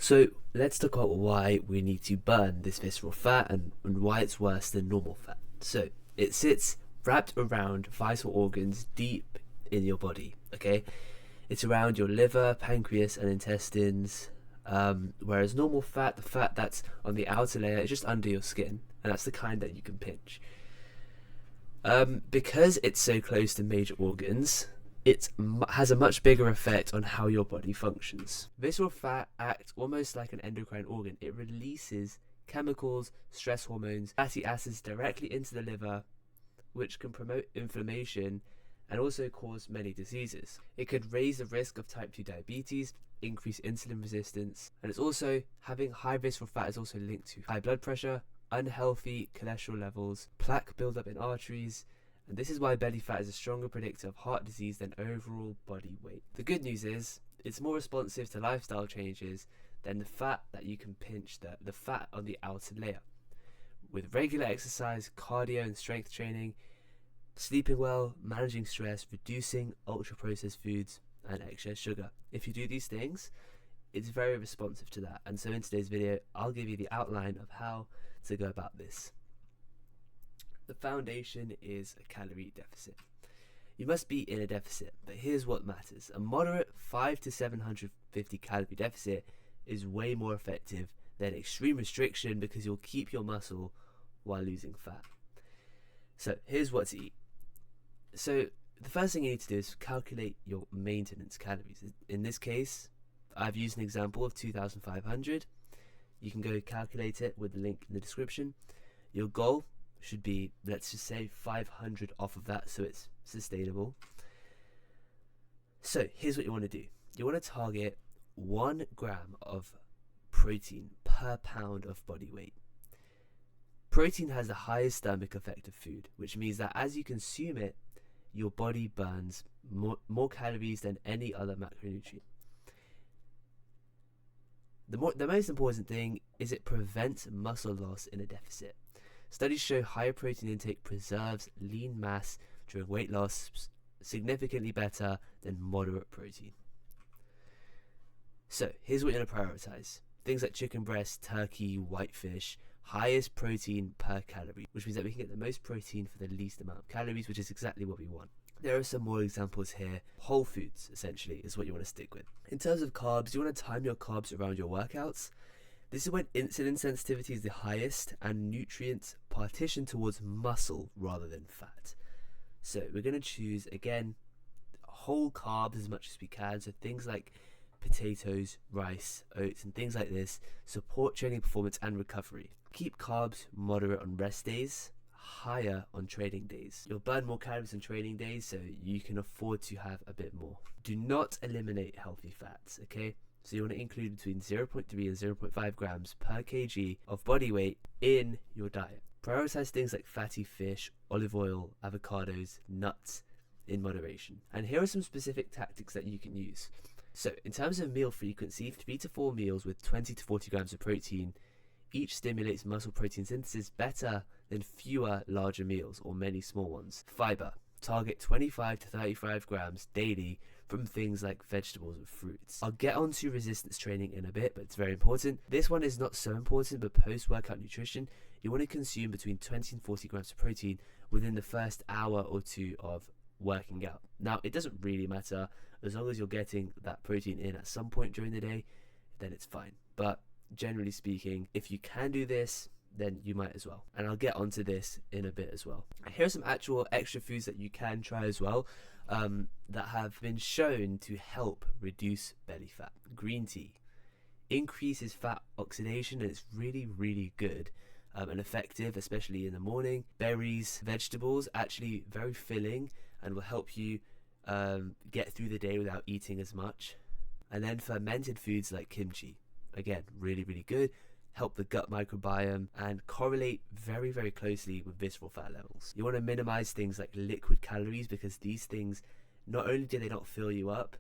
So let's talk about why we need to burn this visceral fat and why it's worse than normal fat. So it sits wrapped around vital organs deep in your body, okay? It's around your liver, pancreas, and intestines. Whereas normal fat, the fat that's on the outer layer, is just under your skin, and that's the kind that you can pinch. Because it's so close to major organs, it has a much bigger effect on how your body functions. Visceral fat acts almost like an endocrine organ. It releases chemicals, stress hormones, fatty acids directly into the liver, which can promote inflammation and also cause many diseases. It could raise the risk of type 2 diabetes, increase insulin resistance, and it's also, having high visceral fat is also linked to high blood pressure, unhealthy cholesterol levels, plaque buildup in arteries, and this is why belly fat is a stronger predictor of heart disease than overall body weight. The good news is, it's more responsive to lifestyle changes than the fat that you can pinch, the fat on the outer layer. With regular exercise, cardio and strength training, sleeping well, managing stress, reducing ultra-processed foods, and excess sugar. If you do these things, it's very responsive to that. And so in today's video, I'll give you the outline of how to go about this. The foundation is a calorie deficit. You must be in a deficit, but here's what matters. A moderate 5 to 750 calorie deficit is way more effective than extreme restriction because you'll keep your muscle while losing fat. So here's what to eat. So the first thing you need to do is calculate your maintenance calories. In this case, I've used an example of 2,500. You can go calculate it with the link in the description. Your goal should be, let's just say, 500 off of that so it's sustainable. So here's what you want to do. You want to target 1 gram of protein per pound of body weight. Protein has the highest thermic effect of food, which means that as you consume it, your body burns more calories than any other macronutrient. The most important thing is it prevents muscle loss in a deficit. Studies show higher protein intake preserves lean mass during weight loss significantly better than moderate protein. So here's what you're going to prioritize. Things like chicken breast, turkey, whitefish, highest protein per calorie, which means that we can get the most protein for the least amount of calories, which is exactly what we want. There are some more examples here. Whole foods, essentially, is what you want to stick with. In terms of carbs, you want to time your carbs around your workouts. This is when insulin sensitivity is the highest and nutrients partition towards muscle rather than fat. So we're going to choose, again, whole carbs as much as we can. So things like potatoes, rice, oats, and things like this support training performance and recovery. Keep carbs moderate on rest days, higher on training days. You'll burn more calories on training days, so you can afford to have a bit more. Do not eliminate healthy fats, okay? So you want to include between 0.3 and 0.5 grams per kg of body weight in your diet. Prioritize things like fatty fish, olive oil, avocados, nuts in moderation. And here are some specific tactics that you can use. So in terms of meal frequency, 3 to 4 meals with 20 to 40 grams of protein each stimulates muscle protein synthesis better than fewer larger meals or many small ones. Fiber. Target 25 to 35 grams daily from things like vegetables and fruits. I'll get onto resistance training in a bit, but it's very important. This one is not so important, but post-workout nutrition, you want to consume between 20 and 40 grams of protein within the first hour or two of working out. Now, it doesn't really matter as long as you're getting that protein in at some point during the day, then it's fine. But generally speaking, if you can do this, then you might as well. And I'll get onto this in a bit as well. Here are some actual extra foods that you can try as well that have been shown to help reduce belly fat. Green tea increases fat oxidation and it's really, really good and effective, especially in the morning. Berries, vegetables, actually very filling and will help you get through the day without eating as much. And then fermented foods like kimchi, again, really, really good. Help the gut microbiome and correlate very, very closely with visceral fat levels. You want to minimize things like liquid calories because these things, not only do they not fill you up,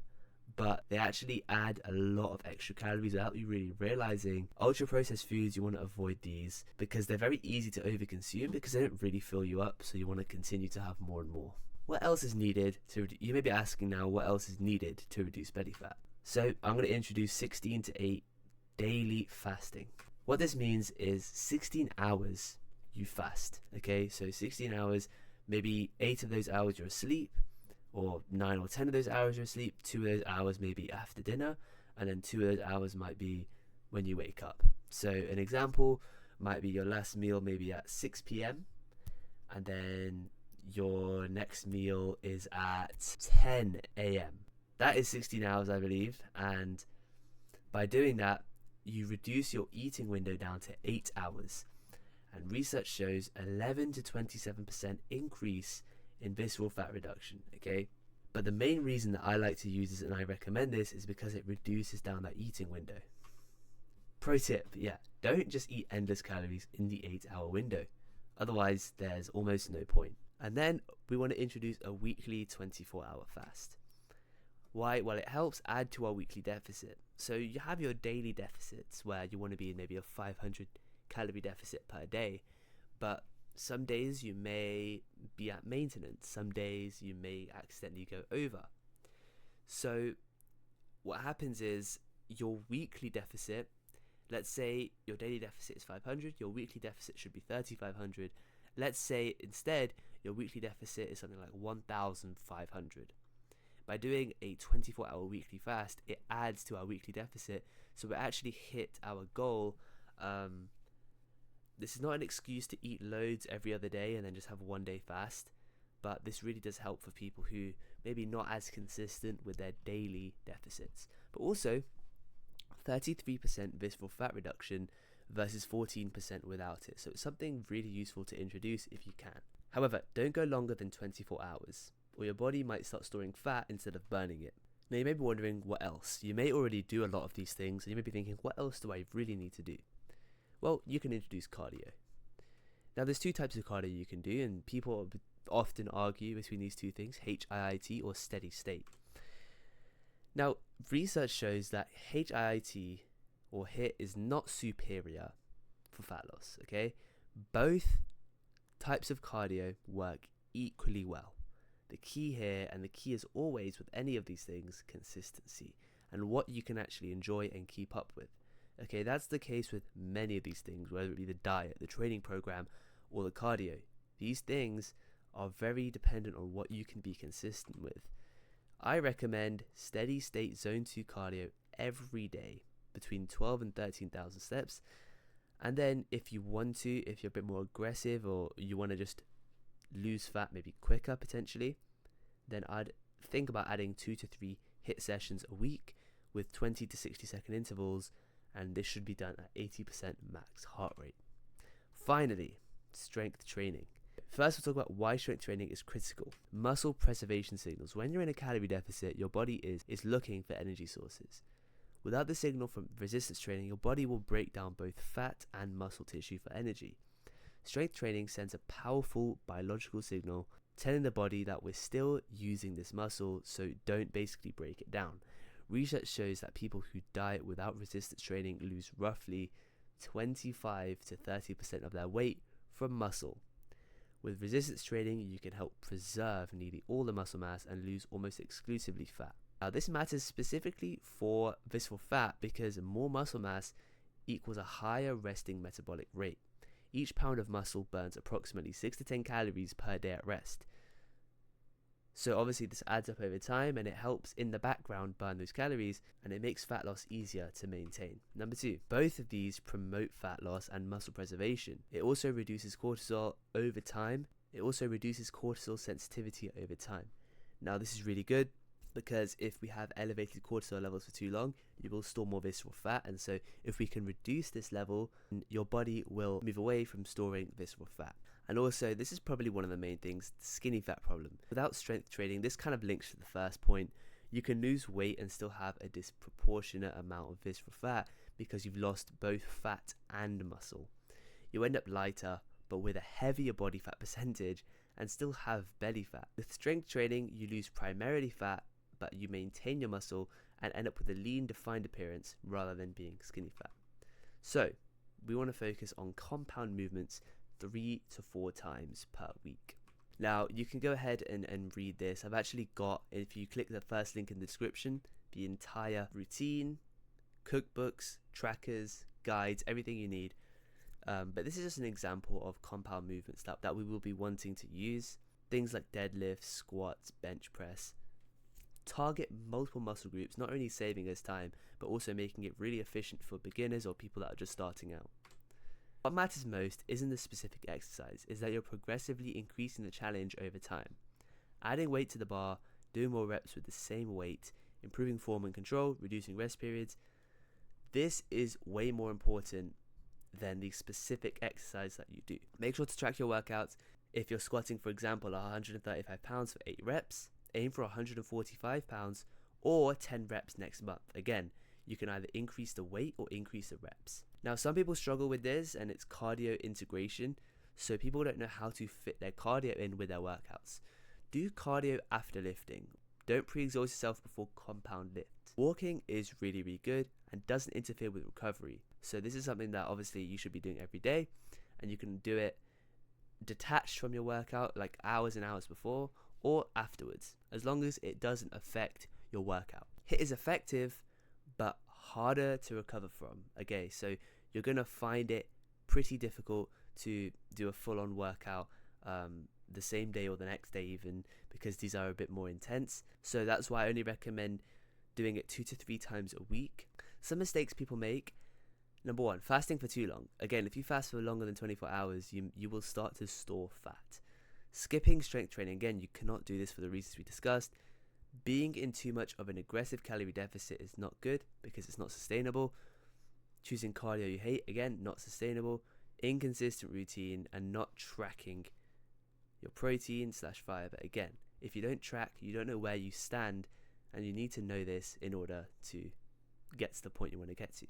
but they actually add a lot of extra calories without you really realizing. Ultra processed foods, you want to avoid these because they're very easy to overconsume because they don't really fill you up, so you want to continue to have more and more. What else is needed to you may be asking now, what else is needed to reduce belly fat? So I'm going to introduce 16 to 8 daily fasting. What this means is 16 hours you fast, okay? So 16 hours, maybe 8 of those hours you're asleep, or 9 or 10 of those hours you're asleep, 2 of those hours maybe after dinner, and then 2 of those hours might be when you wake up. So an example might be your last meal maybe at 6 p.m. and then your next meal is at 10 a.m. That is 16 hours, I believe, and by doing that, you reduce your eating window down to 8 hours. And research shows 11 to 27% increase in visceral fat reduction, okay? But the main reason that I like to use this and I recommend this is because it reduces down that eating window. Pro tip, don't just eat endless calories in the 8-hour window. Otherwise, there's almost no point. And then we want to introduce a weekly 24-hour fast. Why? Well, it helps add to our weekly deficit. So you have your daily deficits where you want to be in maybe a 500 calorie deficit per day, but some days you may be at maintenance, some days you may accidentally go over. So what happens is your weekly deficit, let's say your daily deficit is 500, your weekly deficit should be 3,500. Let's say instead your weekly deficit is something like 1,500. By doing a 24-hour weekly fast, it adds to our weekly deficit, so we actually hit our goal. This is not an excuse to eat loads every other day and then just have one day fast, but this really does help for people who maybe not as consistent with their daily deficits. But also, 33% visceral fat reduction versus 14% without it, so it's something really useful to introduce if you can. However, don't go longer than 24 hours, or your body might start storing fat instead of burning it. Now you may be wondering what else. You may already do a lot of these things, and you may be thinking, what else do I really need to do? Well, you can introduce cardio. Now there's 2 types of cardio you can do, and people often argue between these 2 things, HIIT or steady state. Now, research shows that HIIT or HIIT is not superior for fat loss, okay? Both types of cardio work equally well. The key here, and the key is always with any of these things, consistency and what you can actually enjoy and keep up with. Okay, that's the case with many of these things, whether it be the diet, the training program, or the cardio. These things are very dependent on what you can be consistent with. I recommend steady state zone 2 cardio every day between 12 and 13,000 steps. And then if you want to, if you're a bit more aggressive or you want to just lose fat maybe quicker potentially, then I'd think about adding 2 to 3 HIIT sessions a week with 20 to 60 second intervals, and this should be done at 80% max heart rate. Finally, strength training. First, we'll talk about why strength training is critical. Muscle preservation signals. When you're in a calorie deficit, your body is looking for energy sources. Without the signal from resistance training, your body will break down both fat and muscle tissue for energy. Strength training sends a powerful biological signal telling the body that we're still using this muscle, so don't basically break it down. Research shows that people who diet without resistance training lose roughly 25 to 30% of their weight from muscle. With resistance training, you can help preserve nearly all the muscle mass and lose almost exclusively fat. Now, this matters specifically for visceral fat because more muscle mass equals a higher resting metabolic rate. Each pound of muscle burns approximately 6 to 10 calories per day at rest. So obviously this adds up over time and it helps in the background burn those calories, and it makes fat loss easier to maintain. Number 2, both of these promote fat loss and muscle preservation. It also reduces cortisol over time. It also reduces cortisol sensitivity over time. Now this is really good because if we have elevated cortisol levels for too long, you will store more visceral fat, and so if we can reduce this level, your body will move away from storing visceral fat. And also, this is probably one of the main things, the skinny fat problem. Without strength training, this kind of links to the first point. You can lose weight and still have a disproportionate amount of visceral fat because you've lost both fat and muscle. You end up lighter, but with a heavier body fat percentage, and still have belly fat. With strength training, you lose primarily fat, but you maintain your muscle and end up with a lean, defined appearance rather than being skinny fat. So, we want to focus on compound movements 3 to 4 times per week. Now, you can go ahead and read this. I've actually got, if you click the first link in the description, the entire routine cookbooks, trackers, guides, everything you need. But this is just an example of compound movement stuff that we will be wanting to use. Things like deadlifts, squats, bench press. Target multiple muscle groups, not only saving us time, but also making it really efficient for beginners or people that are just starting out. What matters most isn't the specific exercise, is that you're progressively increasing the challenge over time. Adding weight to the bar, doing more reps with the same weight, improving form and control, reducing rest periods. This is way more important than the specific exercise that you do. Make sure to track your workouts. If you're squatting, for example, 135 pounds for 8 reps, aim for 145 pounds or 10 reps next month. Again, you can either increase the weight or increase the reps. Now, some people struggle with this, and it's cardio integration. So people don't know how to fit their cardio in with their workouts. Do cardio after lifting. Don't pre-exhaust yourself before compound lift. Walking is really, really good and doesn't interfere with recovery. So this is something that obviously you should be doing every day, and you can do it detached from your workout, like hours and hours before or afterwards, as long as it doesn't affect your workout. HIIT is effective, but harder to recover from. Okay, so you're gonna find it pretty difficult to do a full-on workout the same day or the next day even, because these are a bit more intense. So that's why I only recommend doing it 2 to 3 times a week. Some mistakes people make: number 1, fasting for too long. Again, if you fast for longer than 24 hours, you will start to store fat. Skipping strength training. Again, you cannot do this for the reasons we discussed. Being in too much of an aggressive calorie deficit is not good because it's not sustainable. Choosing cardio you hate, again, not sustainable. Inconsistent routine and not tracking your protein/fiber. Again, if you don't track, you don't know where you stand, and you need to know this in order to get to the point you want to get to.